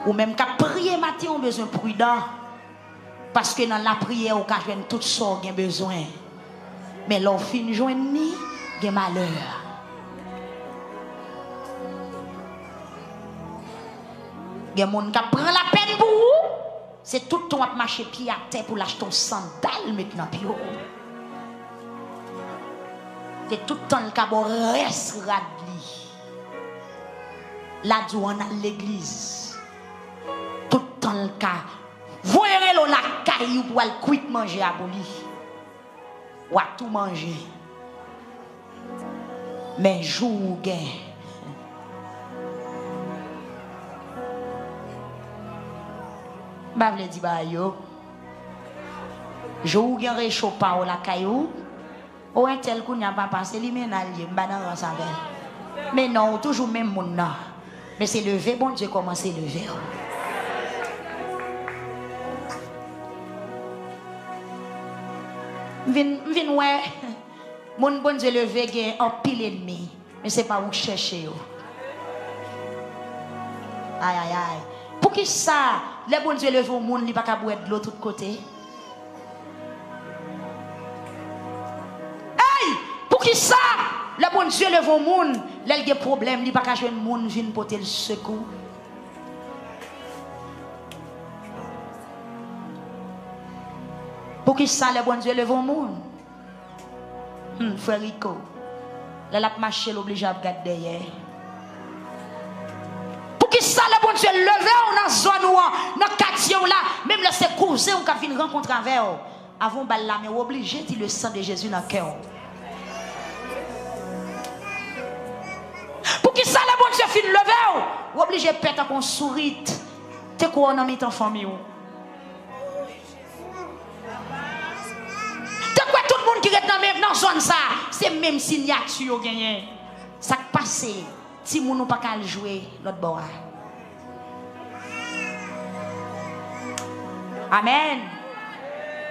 Ou même qu'à prier matin, on a besoin de prudent. Parce que dans la prière, on a tout ça, on a besoin. Mais l'on finit joindre ni, il y a malheur. Il y a des gens qui prennent la peine pour vous. C'est tout le temps à marcher pied à terre pour l'acheter un sandal maintenant. C'est tout le temps le cabot reste radli. Là, on a l'église. Tout le temps le cas. Voyez la caillou pour aller quitter manger à boli. Ou à tout manger. Mais jour gain. Bah vle di ba yo. Jour gain réchauffe pas la caillou. Ou un tel qu'on n'a pas passé li menal li m'banan ensemble. Mais non, toujours même mon nan. Mais c'est levé bon Dieu commence à lever. Vin ouais mon bon Dieu levé gain en pile ennemi mais c'est pas où chercher yo. Aïe aïe aïe. Pour qui ça les bon Dieu levé au monde li pas ka boire de l'autre côté. Hey, pour qui ça le bon Dieu levé au monde l'el gen problème li pas ka joindre monde vinn porter le secours. Pour qui ça le bon Dieu lève au monde? Frère Rico, là la marché l'oblige à regarder derrière. Pour qui ça le bon Dieu levé dans zone ou dans quartier là, même là c'est cousin ou qui vient rencontrer avec avant bal la mais obligé dit le sang de Jésus dans cœur. Pour qui ça le bon Dieu fin levé ou obligé pète qu'on sourit. T'es quoi on a mis en famille ou? Tout le monde qui est dans la zone, c'est même signature gagné. Ça passe. Si nous ne pouvons pas jouer l'autre bord. Amen.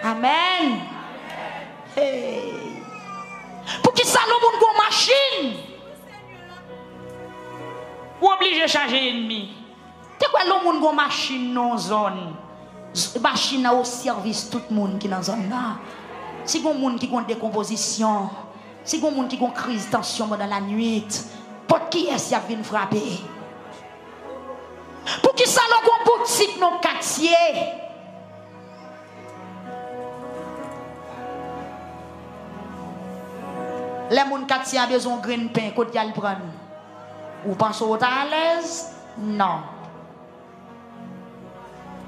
Amen. Hey. Pour qui ça, le monde go machine? Ou obligé de changer ennemi? C'est quoi le monde go machine dans la zone? Machine au service tout le monde qui est dans la zone là. Si il y a des gens qui ont des décomposition, si il y a des gens qui ont crise de tension dans la nuit, pour qui est-ce qui vient frapper? Pour qui ça le boutique dans le quartier? Les gens quartier ont besoin de grain pain, quand ils le prennent. Ou pensez au à l'aise? Non.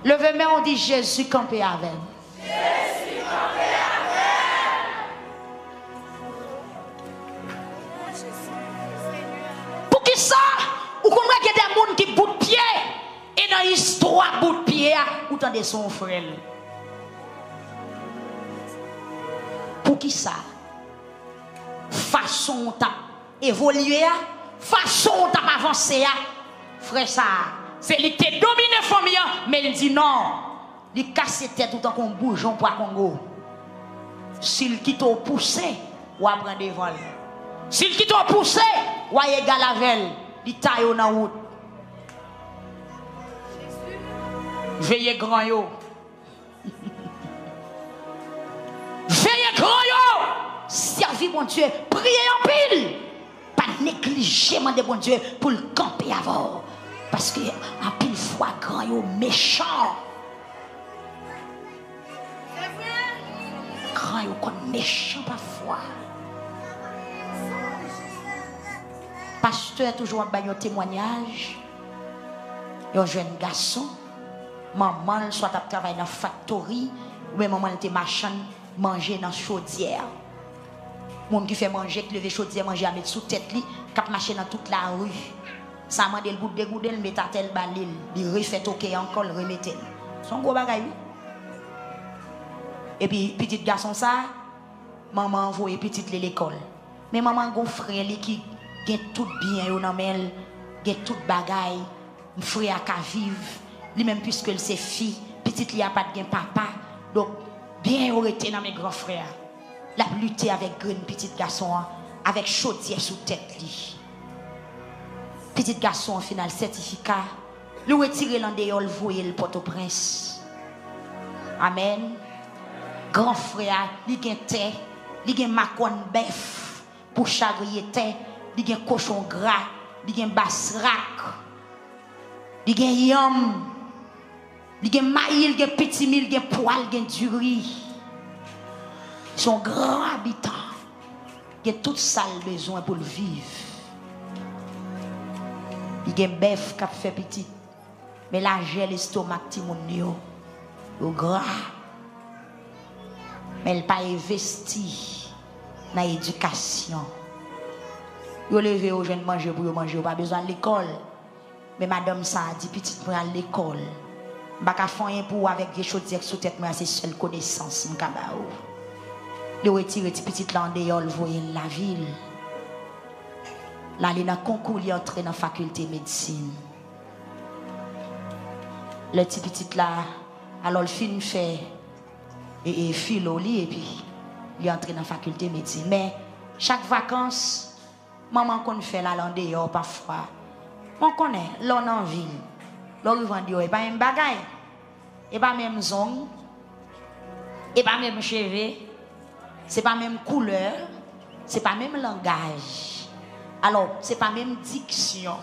Levez main, on dit Jésus campé avec. Jésus campé avec. Pour qui ça? Ou qu'on a des gens qui bout de pied. Et dans l'histoire, bout de pied, ou tendez son frère. Pour qui ça? Façon t'a évolué, façon t'a avancé, frère ça. C'est lui qui domine la famille, mais il dit non. Il casse tête tout en qu'on bouge pour Congo. S'il quitte au poussé, ou apprend devant. S'il quitte au poussé, ou a égal avec il taille dans la route. Veillez grand yo. Veillez grand yo. Servi bon Dieu, priez en pile. Pas négliger de bon Dieu pour le camper avant. Parce que en pile fois grand yo méchant. Grand yo comme méchant parfois. Pasteur toujours en témoignage. Un jeune garçon, maman soit à travailler dans la factory, ou bien maman était machin, manger dans la chaudière. Moun qui fait manger, qui leve chaudière, manger à mettre sous tête li, cap marcher dans toute la rue. Ça m'a dit le bout de goudel, met à tel balil, il refait OK encore, le remettait. Son gros bagay. Et puis petit garçon ça, maman envoyé petit l'école. Mais maman gon frère li qui gen tout bien yo nan men, gen tout bagay, frère ka vivre, lui même puisque elle c'est fille, petite li a pas de gen papa. Donc bien arrêté dans mes grands frères. La lutter avec green petit garçon avec chaudière sous tête li. Petit garçon en final certificat, le retirer l'andéol voyer le Port-au-Prince. Amen. Grand frère, li gen terre, li gen macon bœuf pour chagrier terre, li gen cochon gras, li gen basrak, li gen yam, li gen maïl, gen petit mil, gen poil, gen du riz. Son grand habitant, gen tout ça le besoin pour le vivre. Il gen bœuf qui fait petit, mais la gel estomac ti moun yo, au gras. Mais elle pas investi dans l'éducation. Yo levé aux jeunes manger pour manger, pas besoin de l'école. Mais madame ça a dit petite pour à l'école. Pas ka faire pour avec des choses sous tête moi c'est seule connaissance mon kabao. Le retirer petite là en dehors voyer la ville. Là il dans concours il entrer dans faculté médecine. Le petit là alors le film fait et philo li et puis il est entré dans la faculté de médecine. Mais chaque vacances, maman qu'on fait là en dehors parfois. On connaît, l'on en ville. L'on vend et pas même bagaille. Et pas même zone. Et pas même cheveux. C'est pas même couleur. C'est pas même langage. Alors, c'est pas même diction.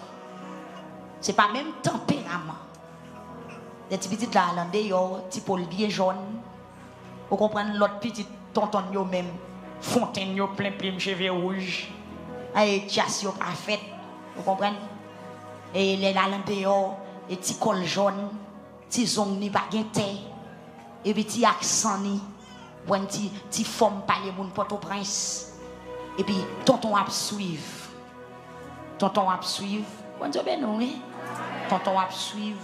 C'est pas même tempérament. Les petits petites là en dehors, petit pôle bien jaune. Vous comprenez l'autre petit tonton yo même fontaine yo plein cheveux rouges et chasse yo pas fait vous comprenez et les là dehors et petit col jaune petit zong ni pas gente et petit accent ni bon petit forme parler moun Port-au-Prince et puis tonton a suivre bon Dieu ben non tonton a suivre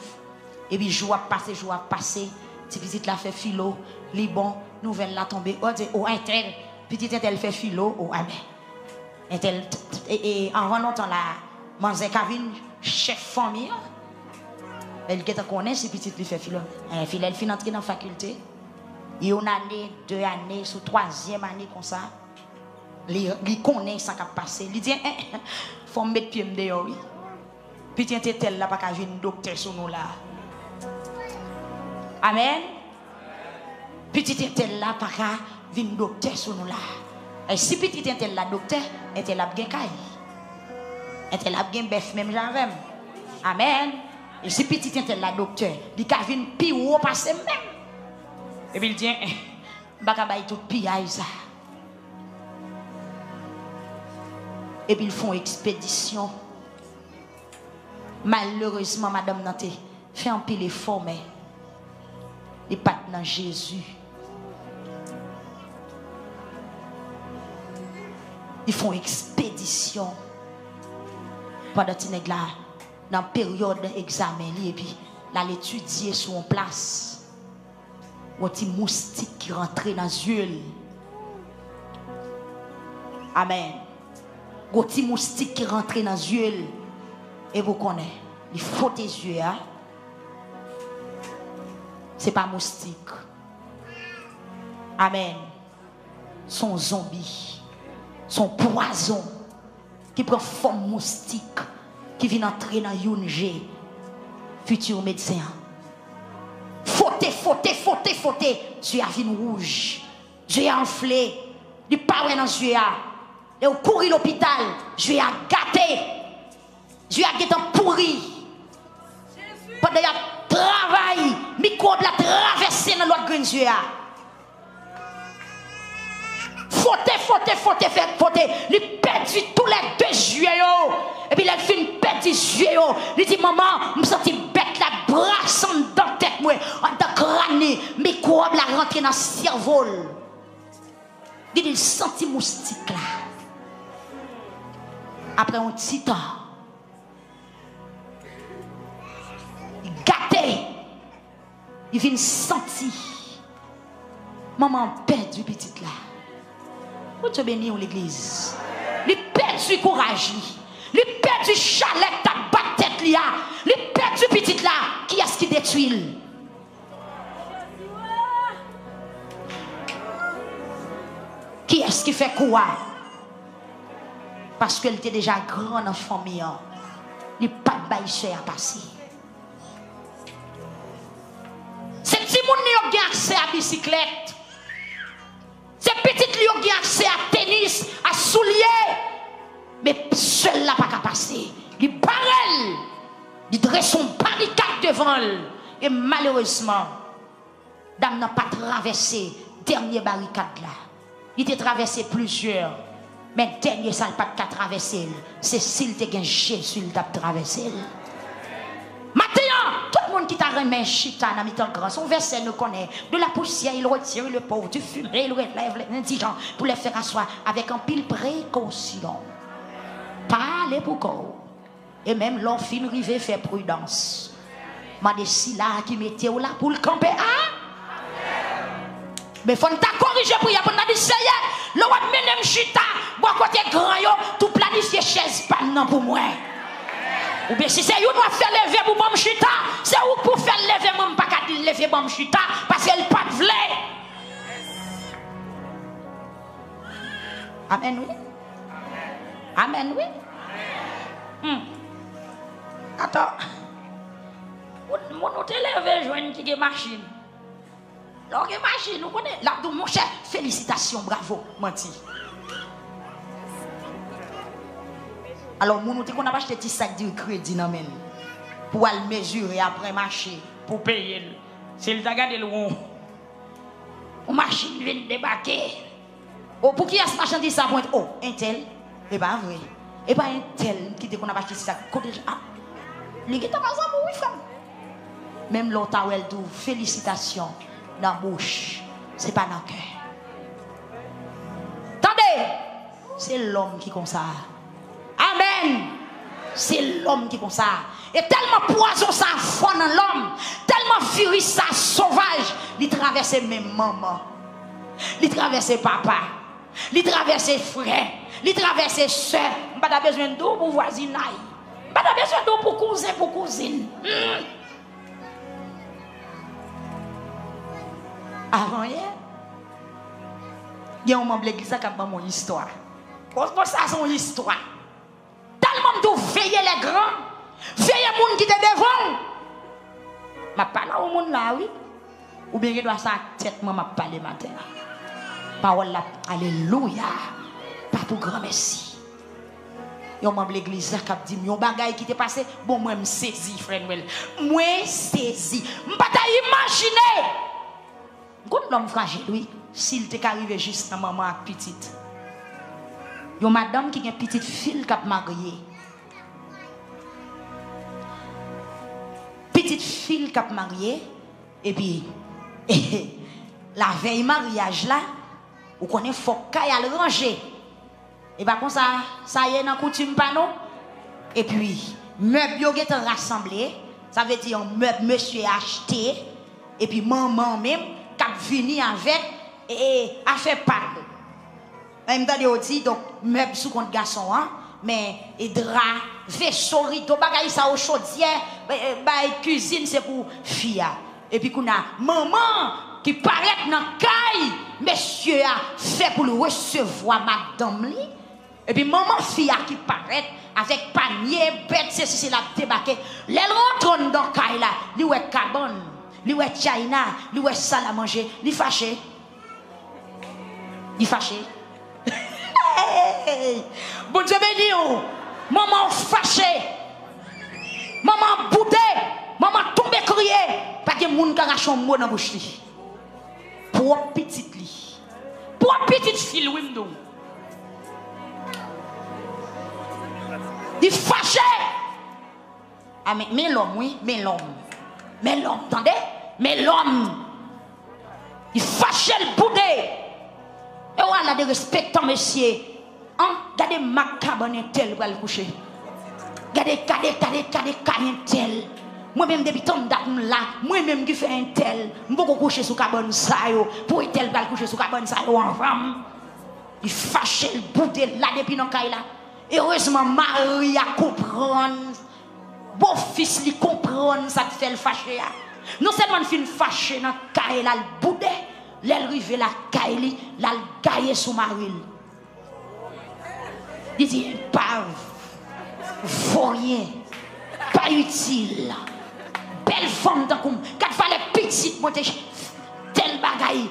et puis jour a passer petit petit la fait philo li bon nouvelle la tombée oh intel petit intel fait philo oh amen intel et avant longtemps là manze Kavin chef famille elle qui te connaît si petit lui fait philo elle fin entrer dans faculté et une année 2 années sous 3e année comme ça li connaît ça qui a passé il dit faut mettre pied dehors oui petit intel là pas ka venir docteur sur nous là amen. Petit intel là, pas qu'à venir docteur sur nous là. Et si petit intel là, docteur, intel là bien caille. Intel là bien bœuf même j'avais. Amen. Et si petit intel là, docteur, il qu'à venir pire ou passer même. Et puis il dit, bah qu'à bailler tout pire ça. Et puis ils font expédition. Malheureusement, madame Nanté, fait un pile effort mais Les pas dans Jésus. Ils font expédition pendant que là dans la période d'examen et puis là l'étudier sur une place où petit moustique qui rentre dans les yeux. Amen. Un petit moustique qui rentre dans les yeux et vous connaissez, il faut tes yeux. Hein? Ce n'est pas moustique. Amen. Son zombie, son poison qui prend forme moustique, qui vient entrer dans UNG, futur médecin. Fauté. Tu as vu rouge. Tu as enflé. Du power dans les yeux. Et au courir l'hôpital, je vais gâter. Je vais gâter pourri. Pendant qu'il travail, microbe la traversé dans l'autre green yeux. Fauté. Il perdu tous les 2 yeux. Et puis il a fait une perte des yeux. Il dit, maman, je me sens bête la brasse dans la tête. En tant que crâne, microbe la rentré dans le cerveau. Il senti moustique là. Après un petit temps, il gâté. Il vient sentir. Maman perdu petite là. Où tu bénis l'église? Il perdu courage. Il perdu chalet ta batte tête là. Il perdu petite là. Qui est-ce qui détruit? Qui est-ce qui fait quoi? Parce qu'elle était déjà grande en famille. Il n'y a pas de baïché à passer. C'est petit monde qui a accès à la bicyclette. C'est petit qui a accès à tennis, à souliers. Mais seul là pas qu'à passer. Il barrel. Il dresse son barricade devant elle. Et malheureusement, dame n'a pas traversé dernière barricade là. Il a traversé plusieurs. Mais dernier ça n'a pas qu'à traverser. C'est s'il te gagne Jésus, il t'a traversé. Maintenant, tout le monde qui t'a remis chita dans le grand, son verset nous connaît. De la poussière, il retire le pauvre, du fumier, il relève les indigents pour les faire asseoir avec un pile précaution. Pas les poucaux. Et même l'orphine rivé fait prudence. M'a dit si là qui mettait là pour le camper. Ah? Mais il faut nous corriger pour y avoir dit c'est le roi menem chita, bon côté grand yo, tout planifier chaise pas non pour moi. Ou bien si c'est vous doit faire lever pour bon chita, c'est où pour faire lever moi pas qu'à lever bon chita parce qu'elle pas de vle. Amen oui. Amen oui. Attends. Mon hôtel levé joindre qui est machine. Donc, imagine, nous connaissons. Là, mon cher, félicitations, bravo, menti. Alors, nous avons acheté un petit sac de crédit pour aller mesurer après marcher, pour payer. C'est le tagade le rond. Une machine vient débarquer. Oh, pour qui est-ce que marchandise ça pointe? Oh, un tel. Et pas vrai. Et pas un tel qui dit qu'on a acheté ça. Ah, les gars, oui, femme. Même l'autre, elle dit félicitations. Dans la bouche, c'est pas dans le cœur. Attendez, c'est l'homme qui comme ça. Amen. C'est l'homme qui comme ça. Et tellement poison ça fond dans l'homme, tellement virus ça sauvage, il traverse même maman, il traverse papa, il traverse frère, il traverse soeur. Pas besoin d'eau pour voisinaille, pas besoin d'eau pour cousin pour cousine. Avant hier, il y a un membre de l'église qui a pas mon histoire. Pour ça, c'est une histoire. Tellement de veiller les grands, veiller les gens qui étaient devant. Je parle au monde là, oui. Ou bien je dois ça tête, moi, je parle matin. Parole là, alléluia. Pas pour grand merci. Il y a un membre de l'église qui a dit, il y a un bagage qui t'est passé. Bon, moi, je saisis, frère. Moi, je saisis. Je ne peux pas imaginer. Quand l'homme fragile, oui, s'il t'est arrivé juste à maman avec petite. Il y a une madame qui a une petite fille qui a marié. Petite fille qui a marié. Et puis, Et la veille mariage là, vous connaissez, faut qu'il y ranger. Et par contre, ça y est dans coutume pas non. Et puis, meubles yo get rassemblés, ça veut dire meuble monsieur acheté, et puis maman même, qui venu avec, et a fait part. Même dans les dit, donc, meuble sous compte garçon, hein, mais, et drap, vaisseau, rideau, bagay ça au chaudière, cuisine, c'est pour fille. Et puis, qu'on a maman qui paraît dans le caille, monsieur a fait pour le recevoir madame li. Et puis, maman fille qui paraît avec panier, bête, c'est la débarquer. Les rentrent dans le caille là, lui est cabane, lui est China, lui est salle à manger, lui fâché. Il fâché. Bon Dieu béni, maman fâché, maman boudé, maman tombé crié, parce que moun karache un mot dans bouche li. Pour petite li, pour petite fille window. Il fâché. Ah mais l'homme oui, mais l'homme, attendez, mais l'homme, il fâché le boudé. Et on a des respectants, messieurs. Regardez ma cabane tel pour le coucher. Regardez tel. Moi-même, depuis tant de là, moi-même qui fais un tel, je vais coucher sous cabane ça. Pour un tel, pour coucher sous cabane ça en femme. Il fâche le bout de là depuis dans le là. Et heureusement, Marie a comprendre. Bon fils lui comprendre ça te fait le fâcher. Non seulement il fait fâcher dans le là, le bout de. L'elle la caille, la gaille sous Maril. Il dit, pas vaut rien, pas utile. Belle femme dans comme, quand il fallait petite monter, tel bagaille,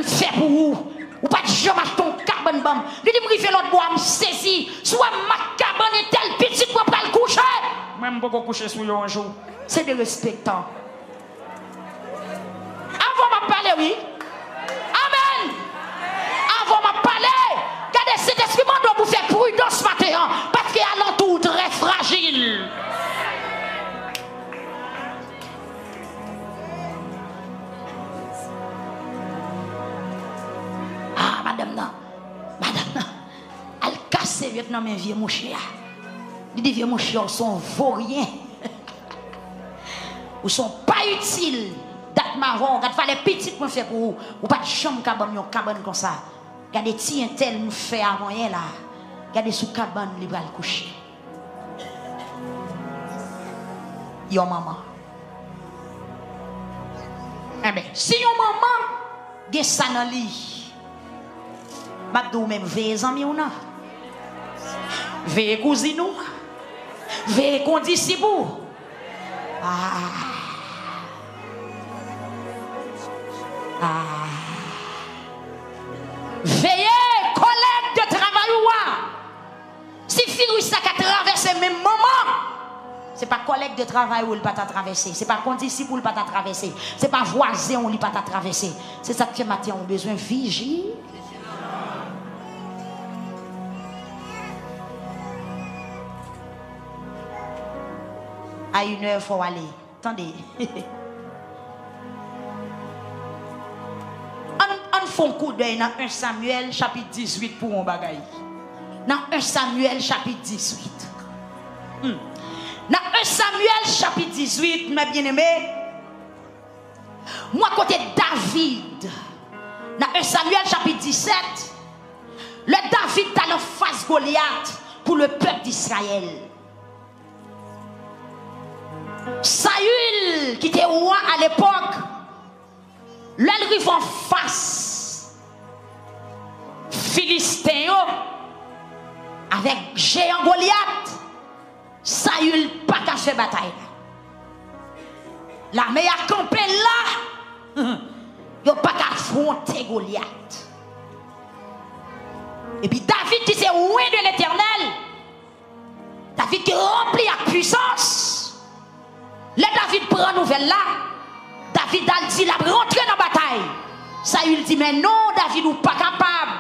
fait pour vous. Ou pas de jamais ton cabane bam. Il dit, il fait l'autre bois, me saisi. Soit ma cabane est telle petite pour pas le coucher. Même beaucoup coucher sous un jour. C'est des respectants. Avant de parler, oui. Amen. Avant de parler, regardez cet esprit doit vous faire prudence matin parce qu'il y a l'entour très fragile. Ah, madame, elle casse Vietnam mes vieux mon chien. Il dit vieux mon chien sont vauriens. Ou sont pas utiles. Date marron, quand fallait petite pour faire pour vous, ou pas de chambre cabane comme ça. Regardez tiens tel nous fait à moyen là. Regardez sous cabane li va le coucher. Yo maman. Eh ben, si yo maman gen ça dans li. M'abdou même veille amis ou non. Veille cousine ou. Veille condiscipou. Ah. Veillez, collègue de travail ou si virus ça a traversé même moment, c'est pas collègue de travail ou il pas traversé, c'est pas condisciple ou il pas traversé, c'est pas voisin ou il pas traversé. C'est ça que matin on a besoin de vigie. À 1h il faut aller. Attendez. On fait un coup d'œil dans 1 Samuel chapitre 18 pour un bagaille. Dans 1 Samuel chapitre 18. Dans 1 Samuel chapitre 18, mes bien-aimés, moi côté David, dans 1 Samuel chapitre 17, le David a en face Goliath pour le peuple d'Israël. Saül, qui était roi à l'époque, l'elle en face Philistin avec géant Goliath. Saül pas qu'à faire bataille. L'armée a campé là. Il n'a pas qu'à affronter Goliath. Et puis David qui s'est loin de l'Éternel, David qui est rempli à puissance. Le David prend nouvelle là. David a dit, il a rentré dans la bataille. Saül dit, mais non, David n'est pas capable.